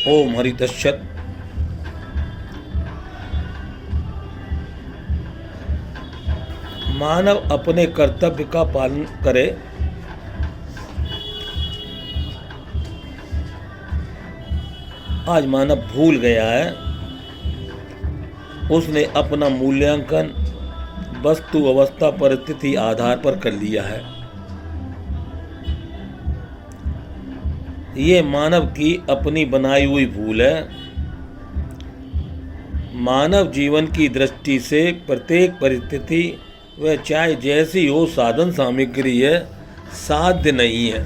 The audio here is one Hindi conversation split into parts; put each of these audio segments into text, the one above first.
ओम हरिदशत। मानव अपने कर्तव्य का पालन करे, आज मानव भूल गया है। उसने अपना मूल्यांकन वस्तु अवस्था परिस्थिति आधार पर कर लिया है। ये मानव की अपनी बनाई हुई भूल है। मानव जीवन की दृष्टि से प्रत्येक परिस्थिति वह चाहे जैसी हो साधन सामग्री है, साध्य नहीं है।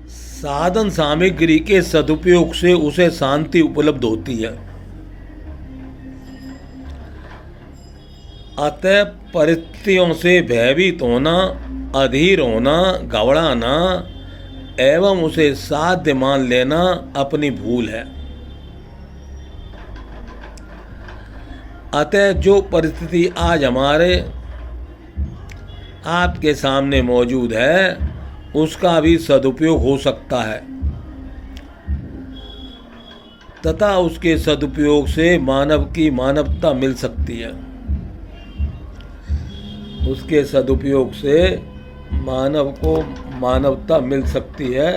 साधन सामग्री के सदुपयोग से उसे शांति उपलब्ध होती है। अतः परिस्थितियों से भयभीत होना, अधीर होना, घबराना एवं उसे साध्य मान लेना अपनी भूल है। अतः जो परिस्थिति आज हमारे आपके सामने मौजूद है, उसका भी सदुपयोग हो सकता है तथा उसके सदुपयोग से मानव की मानवता मिल सकती है। उसके सदुपयोग से मानव को मानवता मिल सकती है।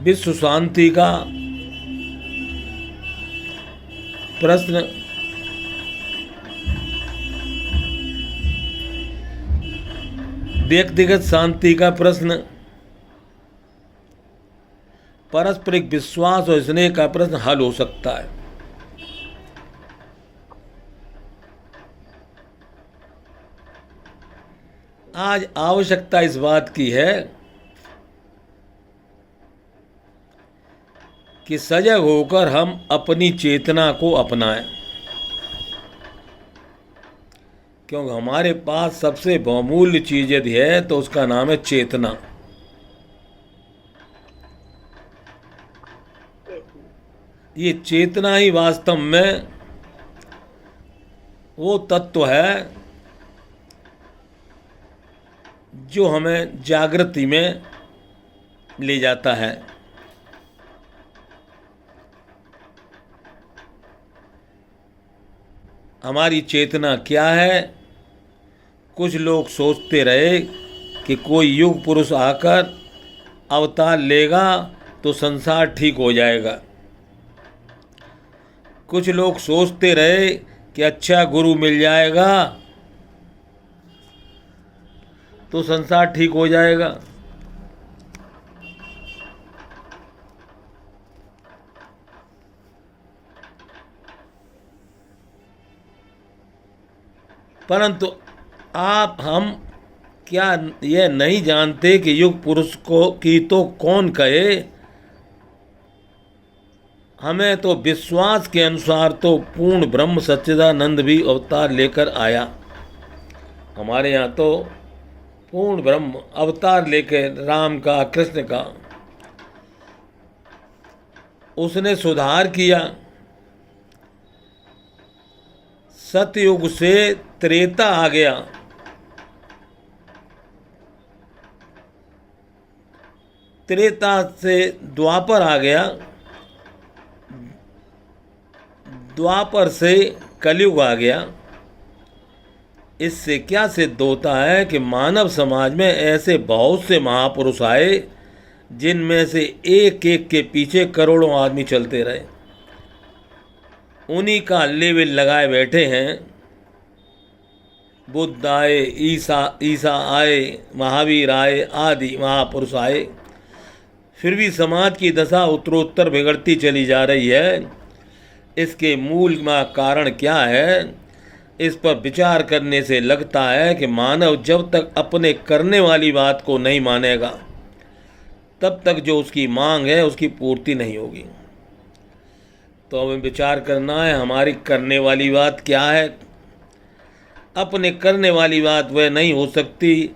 विश्व शांति का प्रश्न व्यक्तिगत शांति का प्रश्न, पारस्परिक विश्वास और स्नेह का प्रश्न हल हो सकता है। आज आवश्यकता इस बात की है कि सजग होकर हम अपनी चेतना को अपनाएं, क्योंकि हमारे पास सबसे बहुमूल्य चीज यदि है तो उसका नाम है चेतना। ये चेतना ही वास्तव में वो तत्व है जो हमें जागृति में ले जाता है। हमारी चेतना क्या है? कुछ लोग सोचते रहे कि कोई युग पुरुष आकर अवतार लेगा तो संसार ठीक हो जाएगा। कुछ लोग सोचते रहे कि अच्छा गुरु मिल जाएगा तो संसार ठीक हो जाएगा। परंतु हम क्या यह नहीं जानते कि युग पुरुष को की तो कौन कहे? हमें तो विश्वास के अनुसार तो पूर्ण ब्रह्म सच्चिदानंद भी अवतार लेकर आया। हमारे यहाँ तो पूर्ण ब्रह्म अवतार लेकर राम का, कृष्ण का, उसने सुधार किया। सतयुग से त्रेता आ गया, त्रेता से द्वापर आ गया, द्वापर से कलयुग आ गया। इससे क्या सिद्ध होता है कि मानव समाज में ऐसे बहुत से महापुरुष आए जिनमें से एक एक के पीछे करोड़ों आदमी चलते रहे। उन्हीं का लेवल लगाए बैठे हैं। बुद्ध आए, ईसा आए, महावीर आए, आदि महापुरुष आए, फिर भी समाज की दशा उत्तरोत्तर बिगड़ती चली जा रही है। इसके मूल में कारण क्या है? इस पर विचार करने से लगता है कि मानव जब तक अपने करने वाली बात को नहीं मानेगा तब तक जो उसकी मांग है उसकी पूर्ति नहीं होगी। तो हमें विचार करना है हमारी करने वाली बात क्या है। अपने करने वाली बात वह नहीं हो सकती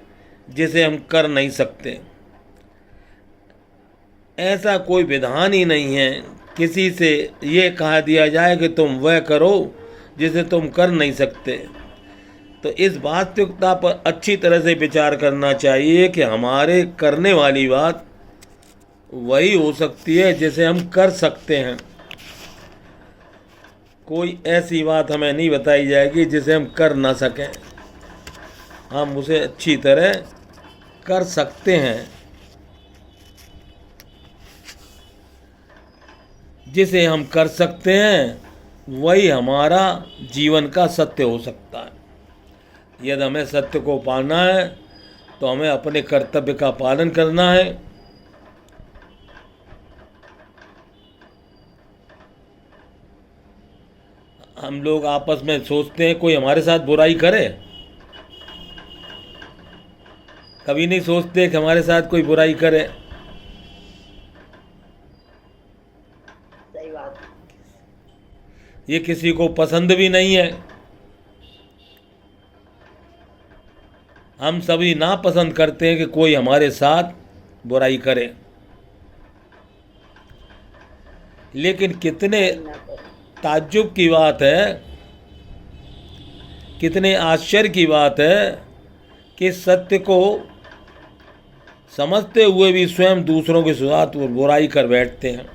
जिसे हम कर नहीं सकते। ऐसा कोई विधान ही नहीं है किसी से ये कहा दिया जाए कि तुम वह करो जिसे तुम कर नहीं सकते, तो इस वास्तविकता पर अच्छी तरह से विचार करना चाहिए कि हमारे करने वाली बात वही हो सकती है जिसे हम कर सकते हैं। कोई ऐसी बात हमें नहीं बताई जाएगी जिसे हम कर ना सकें, हम उसे अच्छी तरह कर सकते हैं। जिसे हम कर सकते हैं वही हमारा जीवन का सत्य हो सकता है। यदि हमें सत्य को पाना है तो हमें अपने कर्तव्य का पालन करना है। हम लोग आपस में सोचते हैं कोई हमारे साथ बुराई करे, कभी नहीं सोचते कि हमारे साथ कोई बुराई करे। सही बात। ये किसी को पसंद भी नहीं है। हम सभी नापसंद करते हैं कि कोई हमारे साथ बुराई करे, लेकिन कितने ताज्जुब की बात है, कितने आश्चर्य की बात है कि सत्य को समझते हुए भी स्वयं दूसरों के साथ बुराई कर बैठते हैं।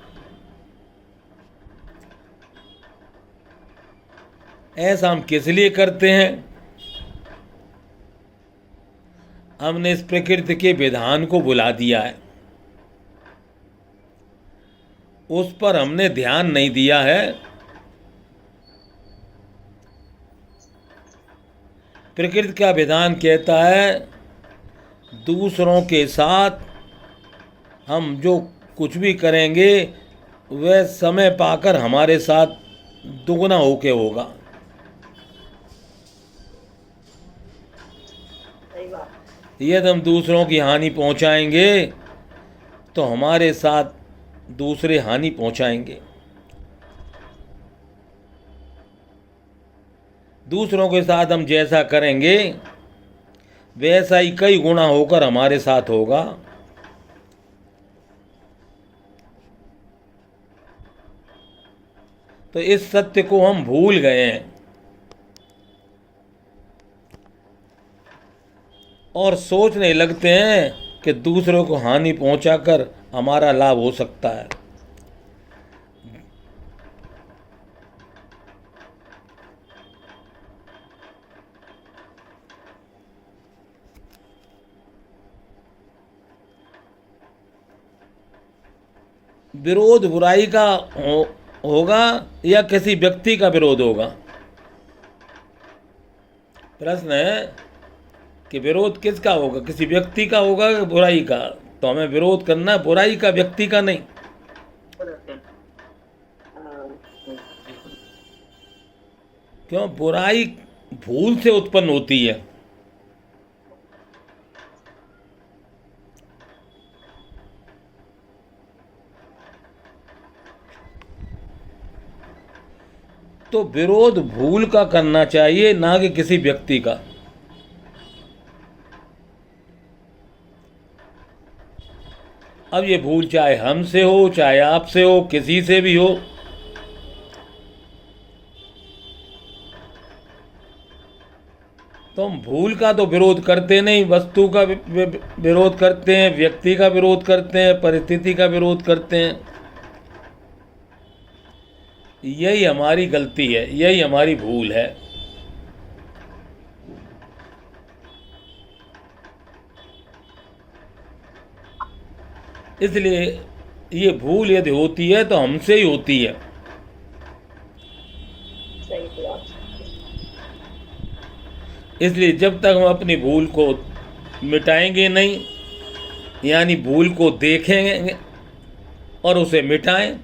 ऐसा हम किस लिए करते हैं? हमने इस प्रकृति के विधान को भुला दिया है, उस पर हमने ध्यान नहीं दिया है। प्रकृति का विधान कहता है दूसरों के साथ हम जो कुछ भी करेंगे वह समय पाकर हमारे साथ दुगना होके होगा। सही बात। यदि हम दूसरों की हानि पहुंचाएंगे तो हमारे साथ दूसरे हानि पहुंचाएंगे। दूसरों के साथ हम जैसा करेंगे वैसा ही कई गुना होकर हमारे साथ होगा। तो इस सत्य को हम भूल गए हैं और सोचने लगते हैं कि दूसरों को हानि पहुंचाकर हमारा लाभ हो सकता है। विरोध बुराई का होगा या किसी व्यक्ति का विरोध होगा? प्रश्न है कि विरोध किसका होगा, किसी व्यक्ति का होगा या बुराई का? तो हमें विरोध करना बुराई का, व्यक्ति का नहीं। क्यों? बुराई भूल से उत्पन्न होती है। तो विरोध भूल का करना चाहिए, ना कि किसी व्यक्ति का। अब ये भूल चाहे हमसे हो, चाहे आपसे हो, किसी से भी हो, तो हम भूल का तो विरोध करते नहीं, वस्तु का विरोध करते हैं, व्यक्ति का विरोध करते हैं, परिस्थिति का विरोध करते हैं। यही हमारी गलती है, यही हमारी भूल है। इसलिए ये भूल यदि होती है तो हमसे ही होती है। सही बात। इसलिए जब तक हम अपनी भूल को मिटाएंगे नहीं, यानी भूल को देखेंगे और उसे मिटाएं,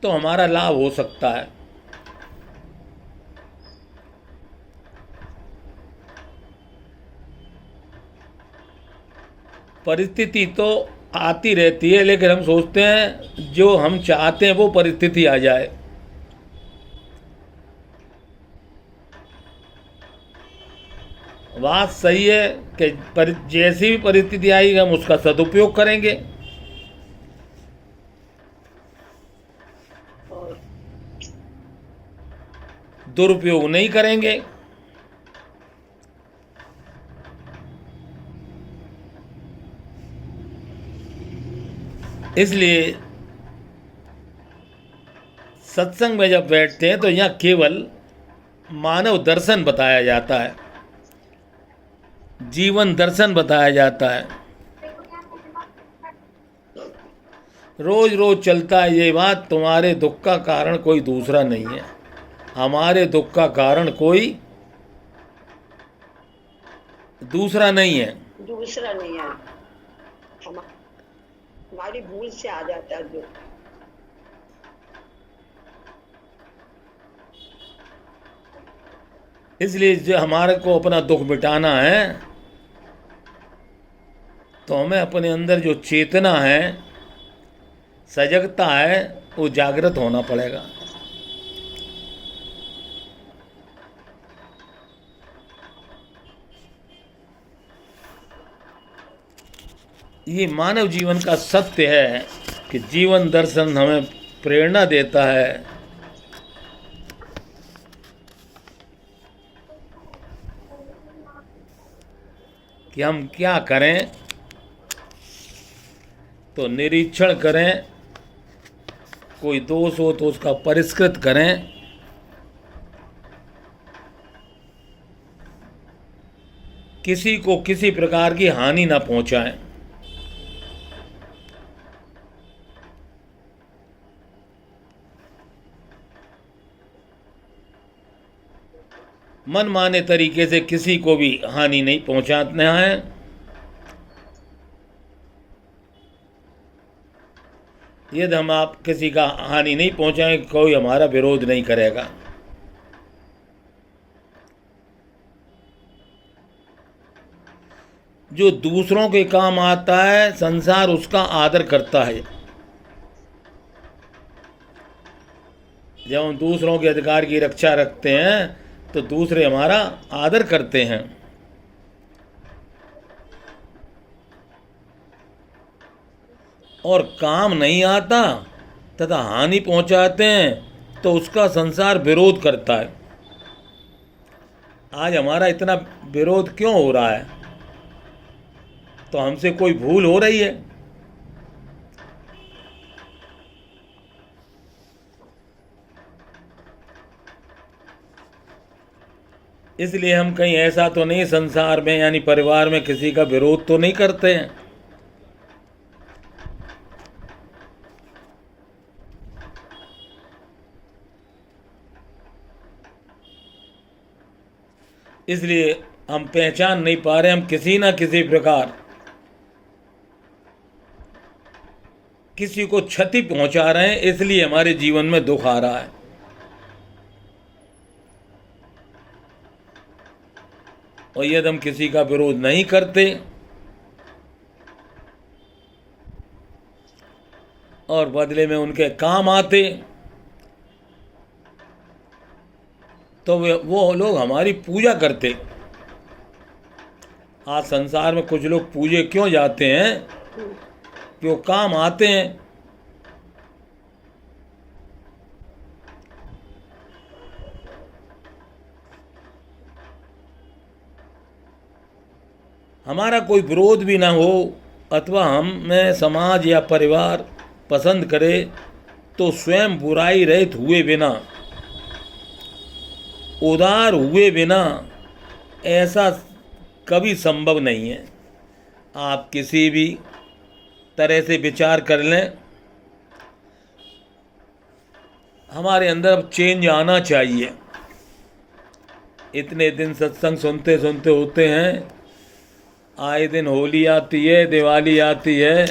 तो हमारा लाभ हो सकता है। परिस्थिति तो आती रहती है, लेकिन हम सोचते हैं जो हम चाहते हैं वो परिस्थिति आ जाए। बात सही है कि जैसी भी परिस्थिति आएगी हम उसका सदुपयोग करेंगे, और दुरुपयोग नहीं करेंगे। इसलिए सत्संग में जब बैठते हैं तो यहाँ केवल मानव दर्शन बताया जाता है, जीवन दर्शन बताया जाता है। रोज रोज चलता है ये बात, तुम्हारे दुख का कारण कोई दूसरा नहीं है, हमारे दुख का कारण कोई दूसरा नहीं है। दूसरा नहीं है, हमारी भूल से आ जाता है जो। इसलिए जो हमारे को अपना दुख मिटाना है तो हमें अपने अंदर जो चेतना है, सजगता है, वो जागृत होना पड़ेगा। ये मानव जीवन का सत्य है कि जीवन दर्शन हमें प्रेरणा देता है कि हम क्या करें। तो निरीक्षण करें, कोई दोष हो तो उसका परिष्कृत करें, किसी को किसी प्रकार की हानि ना पहुंचाएं। मनमाने तरीके से किसी को भी हानि नहीं पहुंचाना है। यदि हम आप किसी का हानि नहीं पहुंचाएंगे, कोई हमारा विरोध नहीं करेगा। जो दूसरों के काम आता है, संसार उसका आदर करता है। जब हम दूसरों के अधिकार की रक्षा रखते हैं तो दूसरे हमारा आदर करते हैं। और काम नहीं आता तथा हानि पहुंचाते हैं तो उसका संसार विरोध करता है। आज हमारा इतना विरोध क्यों हो रहा है? तो हमसे कोई भूल हो रही है। इसलिए हम कहीं ऐसा तो नहीं संसार में यानी परिवार में किसी का विरोध तो नहीं करते हैं। इसलिए हम पहचान नहीं पा रहे, हम किसी ना किसी प्रकार किसी को क्षति पहुंचा रहे हैं, इसलिए हमारे जीवन में दुख आ रहा है। और यदि हम किसी का विरोध नहीं करते और बदले में उनके काम आते तो वो लोग हमारी पूजा करते। आज संसार में कुछ लोग पूजे क्यों जाते हैं? कि वो काम आते हैं। हमारा कोई विरोध भी ना हो अथवा हमें समाज या परिवार पसंद करे तो स्वयं बुराई रहित हुए बिना, उदार हुए बिना ऐसा कभी संभव नहीं है। आप किसी भी तरह से विचार कर लें, हमारे अंदर अब चेंज आना चाहिए। इतने दिन सत्संग सुनते सुनते होते हैं, आए दिन होली आती है, दिवाली आती है,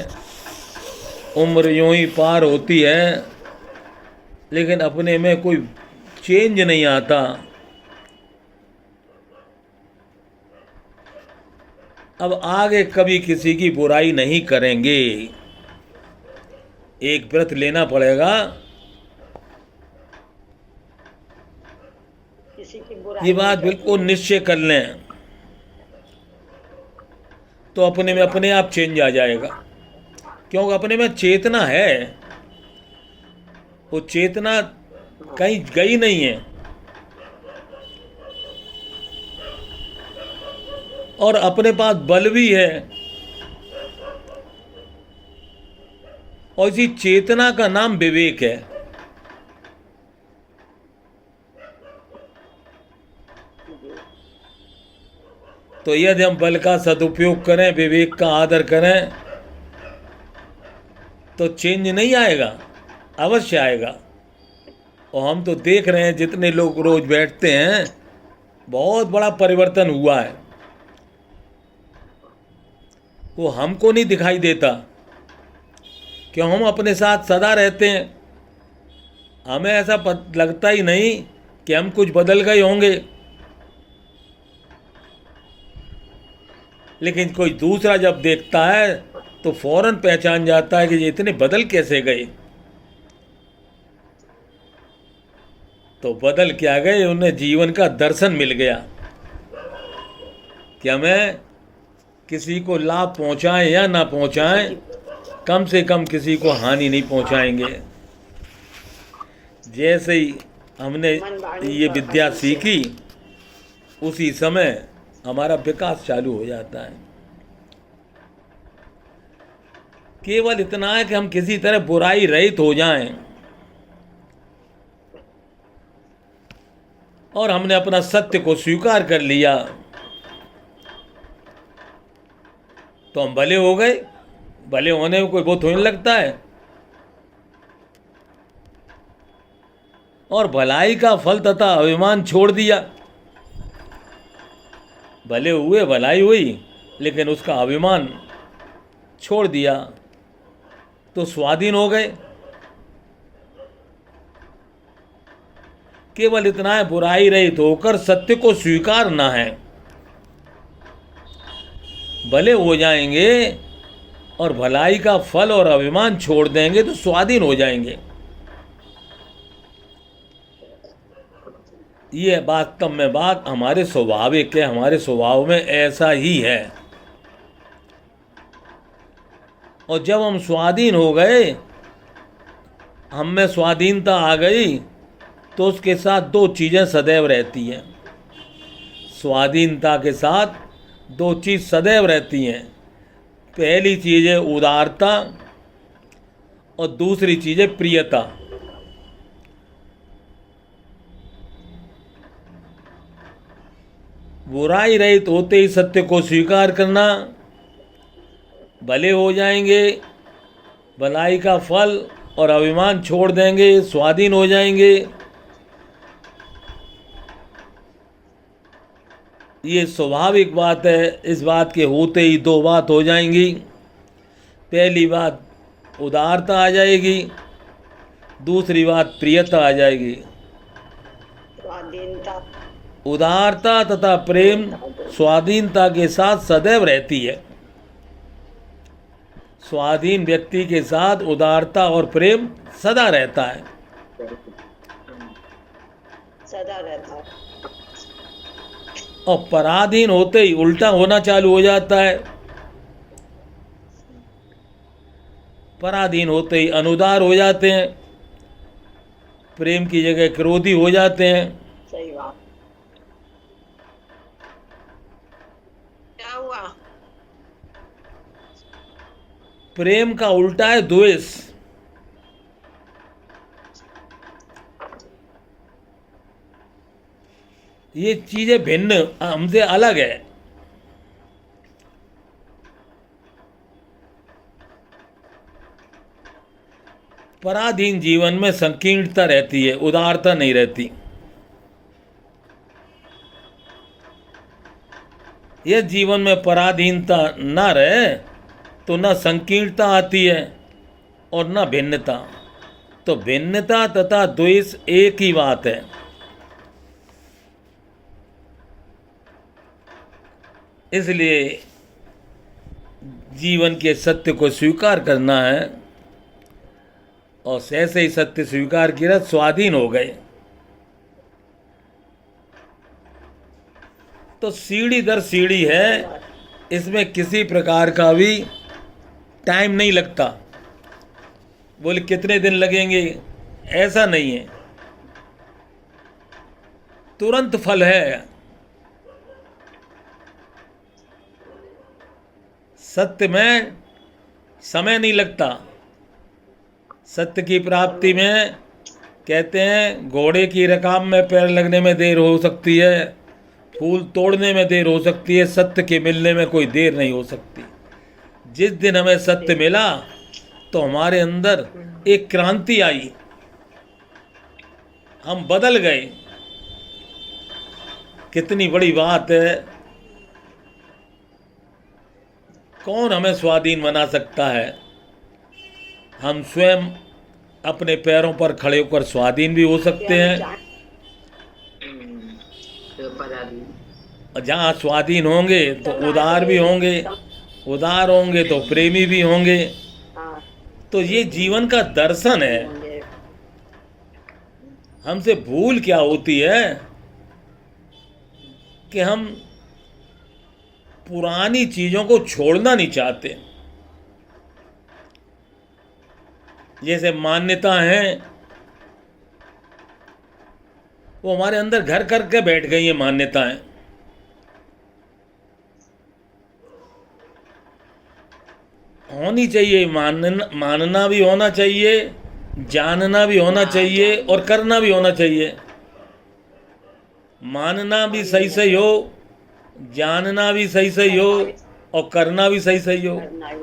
उम्र यूं ही पार होती है, लेकिन अपने में कोई चेंज नहीं आता। अब आगे कभी किसी की बुराई नहीं करेंगे। एक व्रत लेना पड़ेगा, किसी की बुराई ये बात बिल्कुल निश्चय कर लें। तो अपने में अपने आप चेंज आ जाएगा, क्योंकि अपने में चेतना है, वो चेतना कहीं गई नहीं है। और अपने पास बल भी है, और इसी चेतना का नाम विवेक है। तो यदि हम बल का सदुपयोग करें, विवेक का आदर करें, तो चेंज नहीं आएगा, अवश्य आएगा। और हम तो देख रहे हैं, जितने लोग रोज बैठते हैं, बहुत बड़ा परिवर्तन हुआ है। वो हमको नहीं दिखाई देता, क्यों हम अपने साथ सदा रहते हैं। हमें ऐसा लगता ही नहीं कि हम कुछ बदल गए होंगे। लेकिन कोई दूसरा जब देखता है तो फौरन पहचान जाता है कि ये इतने बदल कैसे गए। तो बदल क्या गए, उन्हें जीवन का दर्शन मिल गया कि हमें किसी को लाभ पहुंचाएं या ना पहुंचाएं, कम से कम किसी को हानि नहीं पहुंचाएंगे। जैसे ही हमने ये विद्या सीखी, उसी समय हमारा विकास चालू हो जाता है। केवल इतना है कि हम किसी तरह बुराई रहित हो जाएं, और हमने अपना सत्य को स्वीकार कर लिया, तो हम भले हो गए। भले होने में कोई बहुत होने लगता है, और भलाई का फल तथा अभिमान छोड़ दिया। भले हुए, भलाई हुई, लेकिन उसका अभिमान छोड़ दिया, तो स्वाधीन हो गए। केवल इतना है, बुराई रहित होकर सत्य को स्वीकारना है। भले हो जाएंगे और भलाई का फल और अभिमान छोड़ देंगे तो स्वाधीन हो जाएंगे। ये वास्तव में बात हमारे स्वाभाविक है, हमारे स्वभाव में ऐसा ही है। और जब हम स्वाधीन हो गए, हम में स्वाधीनता आ गई, तो उसके साथ दो चीज़ें सदैव रहती हैं। स्वाधीनता के साथ दो चीज़ सदैव रहती हैं। पहली चीज़ है उदारता, और दूसरी चीज़ है प्रियता। बुराई रहित होते ही सत्य को स्वीकार करना, भले हो जाएंगे, भलाई का फल और अभिमान छोड़ देंगे, स्वाधीन हो जाएंगे। ये स्वाभाविक बात है। इस बात के होते ही दो बात हो जाएंगी। पहली बात उदारता आ जाएगी, दूसरी बात प्रियता आ जाएगी। स्वाधीनता, उदारता तथा प्रेम स्वाधीनता के साथ सदैव रहती है। स्वाधीन व्यक्ति के साथ उदारता और प्रेम सदा रहता है। सदा रहता है। और पराधीन होते ही उल्टा होना चालू हो जाता है। पराधीन होते ही अनुदार हो जाते हैं, प्रेम की जगह क्रोधी हो जाते हैं। सही बात। क्या हुआ? प्रेम का उल्टा है द्वेष। ये चीजें भिन्न, हमसे अलग है। पराधीन जीवन में संकीर्णता रहती है, उदारता नहीं रहती। यह जीवन में पराधीनता ना रहे तो ना संकीर्णता आती है और ना भिन्नता। तो भिन्नता तथा द्वेष एक ही बात है। इसलिए जीवन के सत्य को स्वीकार करना है, और सहसे ही सत्य स्वीकार किया, स्वाधीन हो गए। तो सीढ़ी दर सीढ़ी है, इसमें किसी प्रकार का भी टाइम नहीं लगता। बोले कितने दिन लगेंगे, ऐसा नहीं है, तुरंत फल है। सत्य में समय नहीं लगता। सत्य की प्राप्ति में कहते हैं घोड़े की रकाब में पैर लगने में देर हो सकती है, फूल तोड़ने में देर हो सकती है, सत्य के मिलने में कोई देर नहीं हो सकती। जिस दिन हमें सत्य मिला तो हमारे अंदर एक क्रांति आई, हम बदल गए। कितनी बड़ी बात है। कौन हमें स्वाधीन बना सकता है? हम स्वयं अपने पैरों पर खड़े होकर स्वाधीन भी हो सकते हैं। और जहाँ स्वाधीन होंगे तो उदार भी होंगे, उदार होंगे तो प्रेमी भी होंगे। हाँ, तो ये जीवन का दर्शन है। होंगे। हमसे भूल क्या होती है कि हम पुरानी चीजों को छोड़ना नहीं चाहते। जैसे मान्यता हैं, वो हमारे अंदर घर करके बैठ गई हैं मान्यताएं। होनी चाहिए, मानना भी होना चाहिए, जानना भी होना चाहिए और करना भी होना चाहिए। मानना भी सही सही हो, जानना भी सही सही हो और करना भी सही सही हो, करना ही।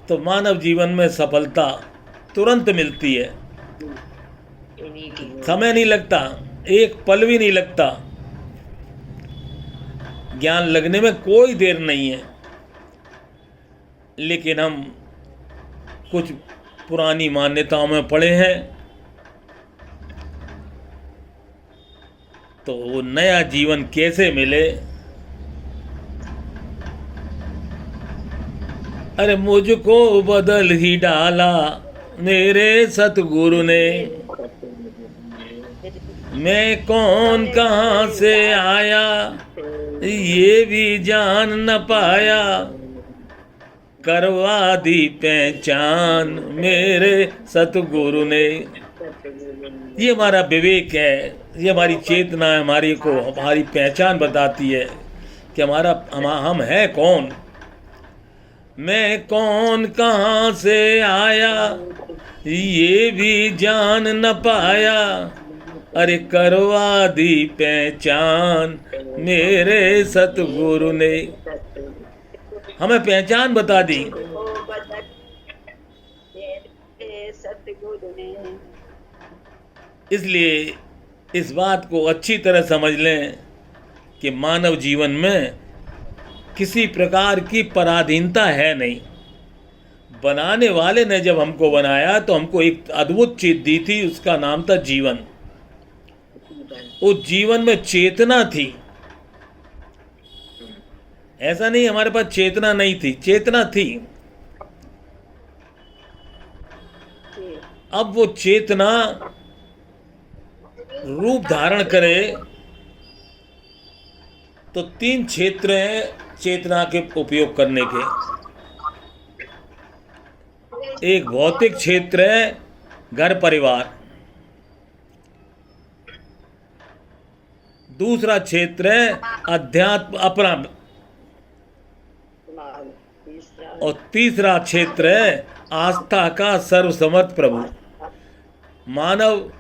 तो मानव जीवन में सफलता तुरंत मिलती है। इन्हीं की समय नहीं लगता, एक पल भी नहीं लगता। ज्ञान लगने में कोई देर नहीं है। लेकिन हम कुछ पुरानी मान्यताओं में पड़े हैं, तो वो नया जीवन कैसे मिले? अरे मुझको बदल ही डाला मेरे सतगुरु ने, मैं कौन कहाँ से आया ये भी जान न पाया, करवा दी पहचान मेरे सतगुरु ने। ये हमारा विवेक है, ये हमारी चेतना है, हमारी पहचान बताती है कि हम हैं कौन। मैं कौन कहाँ से आया ये भी जान न पाया, अरे करवा दी पहचान मेरे सतगुरु ने। हमें पहचान बता दी। ओ बदल मेरे सतगुरु ने। इसलिए इस बात को अच्छी तरह समझ लें कि मानव जीवन में किसी प्रकार की पराधीनता है नहीं। बनाने वाले ने जब हमको बनाया तो हमको एक अद्भुत चीज दी थी, उसका नाम था जीवन। उस जीवन में चेतना थी। ऐसा नहीं हमारे पास चेतना नहीं थी, चेतना थी। अब वो चेतना रूप धारण करे तो 3 क्षेत्र हैं चेतना के उपयोग करने के। एक भौतिक क्षेत्र है, घर परिवार। दूसरा क्षेत्र है अध्यात्म अपना, तीसरा और तीसरा क्षेत्र है आस्था का सर्वसमर्थ प्रभु। मानव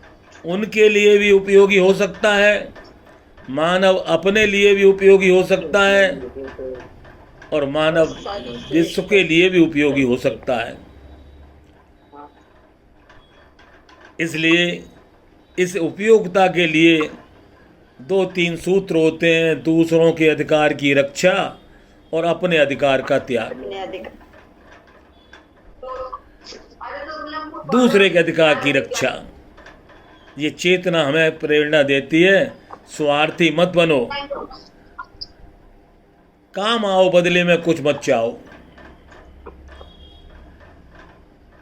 उनके लिए भी उपयोगी हो सकता है, मानव अपने लिए भी उपयोगी हो सकता है, और मानव विश्व के लिए भी उपयोगी हो सकता है। इसलिए इस उपयोगिता के लिए 2-3 सूत्र होते हैं। दूसरों के अधिकार की रक्षा और अपने अधिकार का त्याग। अपने अधिकार। दूसरे के अधिकार की रक्षा, ये चेतना हमें प्रेरणा देती है। स्वार्थी मत बनो, काम आओ, बदले में कुछ मत चाहो।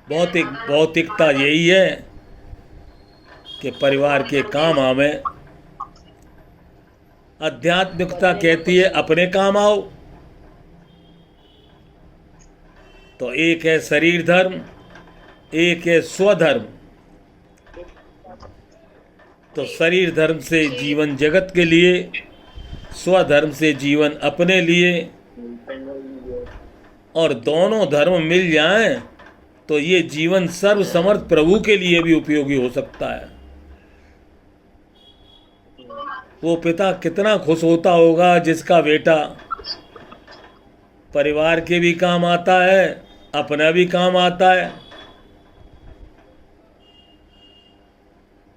भौतिकता यही है कि परिवार के काम आवे। आध्यात्मिकता कहती है अपने काम आओ, तो एक है शरीर धर्म, एक है स्वधर्म। तो शरीर धर्म से जीवन जगत के लिए, स्वधर्म से जीवन अपने लिए, और दोनों धर्म मिल जाएं तो ये जीवन सर्वसमर्थ प्रभु के लिए भी उपयोगी हो सकता है। वो पिता कितना खुश होता होगा जिसका बेटा परिवार के भी काम आता है, अपना भी काम आता है।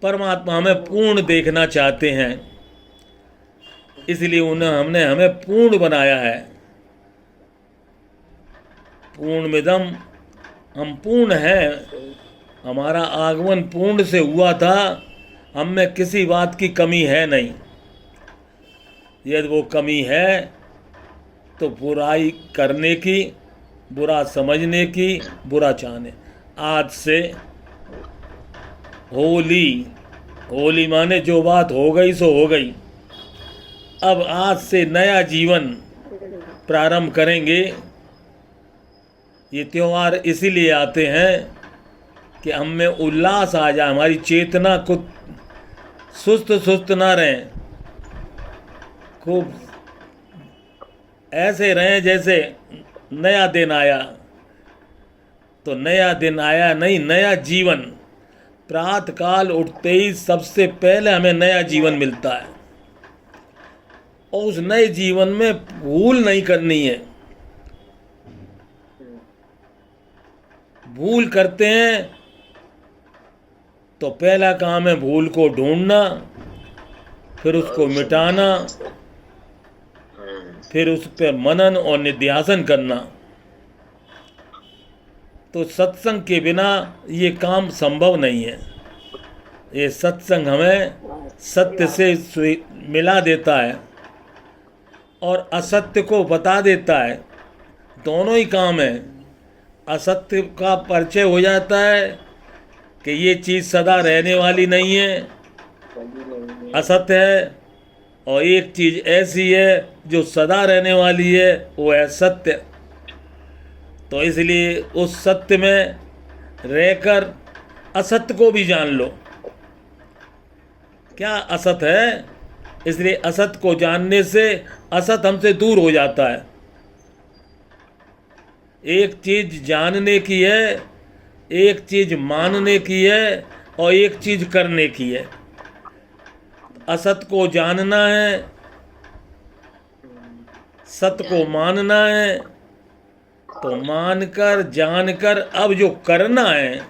परमात्मा हमें पूर्ण देखना चाहते हैं, इसलिए हमने हमें पूर्ण बनाया है। पूर्णमिदं, हम पूर्ण हैं। हमारा आगमन पूर्ण से हुआ था, हम में किसी बात की कमी है नहीं। यदि वो कमी है तो बुराई करने की, बुरा समझने की, बुरा चाहने। आज से होली, होली माने जो बात हो गई सो हो गई। अब आज से नया जीवन प्रारंभ करेंगे। ये त्यौहार इसीलिए आते हैं कि हम में उल्लास आ जाए, हमारी चेतना को सुस्त सुस्त ना रहें, खूब ऐसे रहें जैसे नया दिन आया। तो नया दिन आया नहीं, नया जीवन। प्रातः काल उठते ही सबसे पहले हमें नया जीवन मिलता है, और उस नए जीवन में भूल नहीं करनी है। भूल करते हैं तो पहला काम है भूल को ढूंढना, फिर उसको मिटाना, फिर उस पर मनन और निध्यासन करना। तो सत्संग के बिना ये काम संभव नहीं है। ये सत्संग हमें सत्य से मिला देता है और असत्य को बता देता है। दोनों ही काम है। असत्य का परिचय हो जाता है कि ये चीज़ सदा रहने वाली नहीं है, असत्य है, और एक चीज़ ऐसी है जो सदा रहने वाली है, वो है सत्य। तो इसलिए उस सत्य में रहकर असत्य को भी जान लो, क्या असत्य है। इसलिए असत्य को जानने से असत्य हमसे दूर हो जाता है। एक चीज़ जानने की है, एक चीज़ मानने की है, और एक चीज़ करने की है। असत्य को जानना है, सत्य को मानना है। तो मानकर जानकर अब जो करना है,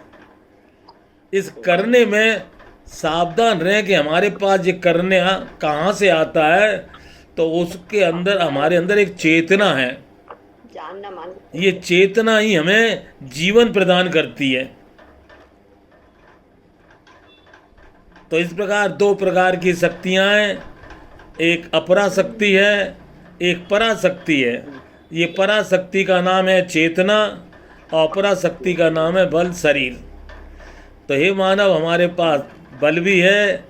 इस करने में सावधान रहें कि हमारे पास ये करने कहाँ से आता है। तो उसके अंदर, हमारे अंदर एक चेतना है। जानना मान ये चेतना ही हमें जीवन प्रदान करती है। तो इस प्रकार दो प्रकार की शक्तियाँ हैं, एक अपरा शक्ति है, एक पराशक्ति है। ये पराशक्ति का नाम है चेतना, और अपराशक्ति का नाम है बल, शरीर। तो हे मानव, हमारे पास बल भी है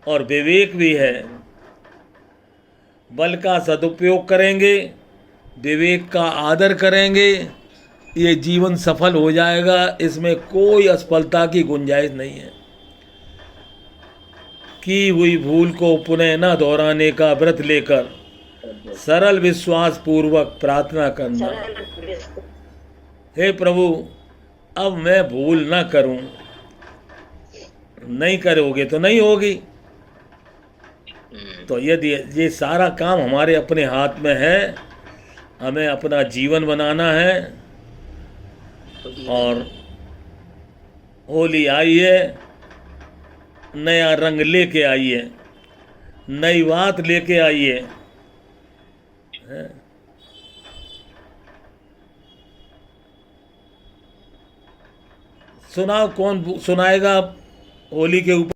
और विवेक भी है। बल का सदुपयोग करेंगे, विवेक का आदर करेंगे, ये जीवन सफल हो जाएगा। इसमें कोई असफलता की गुंजाइश नहीं है। की हुई भूल को पुनः न दोहराने का व्रत लेकर सरल विश्वास पूर्वक प्रार्थना करना। हे प्रभु, अब मैं भूल ना करूं। नहीं करोगे तो नहीं होगी। तो यदि ये सारा काम हमारे अपने हाथ में है, हमें अपना जीवन बनाना है। और होली आई है, नया रंग लेके आई है, नई बात लेके आई है। सुनाओ, कौन सुनाएगा होली के ऊपर?